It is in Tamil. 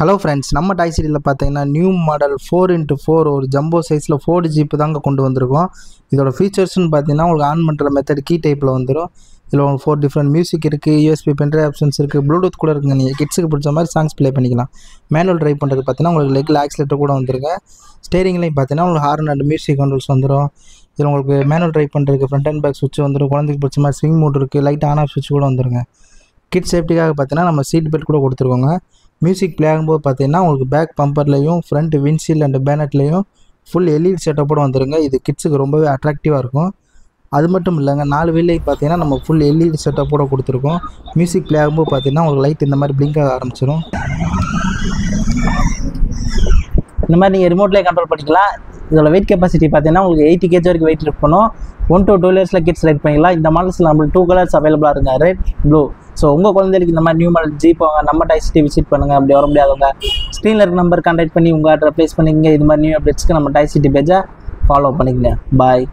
ஹலோ ஃப்ரெண்ட்ஸ், நம்ம டாய் சிட்டியில் பார்த்தீங்கன்னா நியூ மாடல் 4x4 ஒரு ஜம்போ சைஸில் ஃபோர்டு ஜீப்பு தாங்க கொண்டு வந்திருக்கோம். இதோட ஃபீச்சர்ஸ்னு பார்த்தீங்கன்னா உங்களுக்கு ஆன் பண்ணுற மெத்தட் கீ டைப்பில் வந்துடும். இதில் உங்களுக்கு 4 டிஃப்ரெண்ட் மியூசிக் இருக்குது, யூஎஸ்பி பென்ட்ரைவ் ஆப்ஷன்ஸ் இருக்குது, ப்ளூடூத் கூட இருக்குங்க. நீங்கள் கிட்ஸுக்கு பிடிச்ச மாதிரி சாங்ஸ் ப்ளே பண்ணிக்கலாம். மேனுவல் ட்ரைவ் பண்ணுறது பார்த்தீங்கன்னா உங்களுக்கு லெக்கில் ஆக்சிலேட்டர் கூட வந்துருங்க. ஸ்டேரிங்லையும் பார்த்தீங்கன்னா உங்களுக்கு ஹார்ன் அண்ட் மியூசிக் கண்ட்ரோல்ஸ் வந்துடும். இதில் உங்களுக்கு மேனுவல் ட்ரைவ் பண்ணுறதுக்கு ஃப்ரண்ட் அண்ட் பேக் சுவிட்ச் வந்துடும். குழந்தைக்கு பிடிச்ச மாதிரி ஸ்விங் மோட் இருக்குது, லைட் ஆன் ஆஃப் சுவிட்ச் கூட வந்துருங்க. கிட்ஸ் சேஃப்டிக்காக பார்த்தீங்கன்னா நம்ம சீட் பெல்ட் கூட கொடுத்துருக்கோங்க. மியூசிக் ப்ளே ஆகும்போது பார்த்தீங்கன்னா உங்களுக்கு பேக் பம்பர்லையும் ஃப்ரண்ட் விண்ட்ஷீல்ட் அண்ட் பேனட்லையும் ஃபுல் எல்இடி செட்டப்போடு வந்துருங்க. இது கிட்ஸுக்கு ரொம்பவே அட்ராக்டிவாக இருக்கும். அது மட்டும் இல்லைங்க, 4 வீல்லையும் பார்த்தீங்கன்னா நம்ம ஃபுல் எல்இடி செட்டப்போடு கொடுத்துருக்கோம். மியூசிக் ப்ளே ஆகும்போது பார்த்தீங்கன்னா உங்களுக்கு லைட் இந்த மாதிரி பிளிங்க் ஆக ஆரம்பிச்சிடும். இந்த மாதிரி நீங்கள் ரிமோட்லேயே கண்ட்ரோல் பண்ணிக்கலாம். இதோட வெயிட் கெப்பாசிட்டி பார்த்தீங்கன்னா உங்களுக்கு 80 kg வரைக்கும் வெயிட் லிஃப்ட் பண்ணும். 1 to 2 இயர்ஸில் கிட்ஸ் ரைட் பண்ணிக்கலாம். இந்த மாடல்ஸில் நம்மளுக்கு 2 கலர்ஸ் அவைலபிளாக இருக்குங்க, ரெட், ப்ளூ. ஸோ உங்கள் குழந்தைகளுக்கு இந்த மாதிரி நியூ மாடல் ஜீப் வாங்க, நம்ம டாய் சிட்டி விசிட் பண்ணுங்கள். அப்படி வர முடியாதவங்க ஸ்க்ரீனில் இருக்க நம்பர் கான்டாக்ட் பண்ணி உங்கள் ஆர்டர் ப்ளேஸ் பண்ணிக்கங்க. இது மாதிரி நியூ அப்டேட்ஸ்க்கு நம்ம டாய் சிட்டி பேஜை ஃபாலோ பண்ணிக்கங்க. பாய்.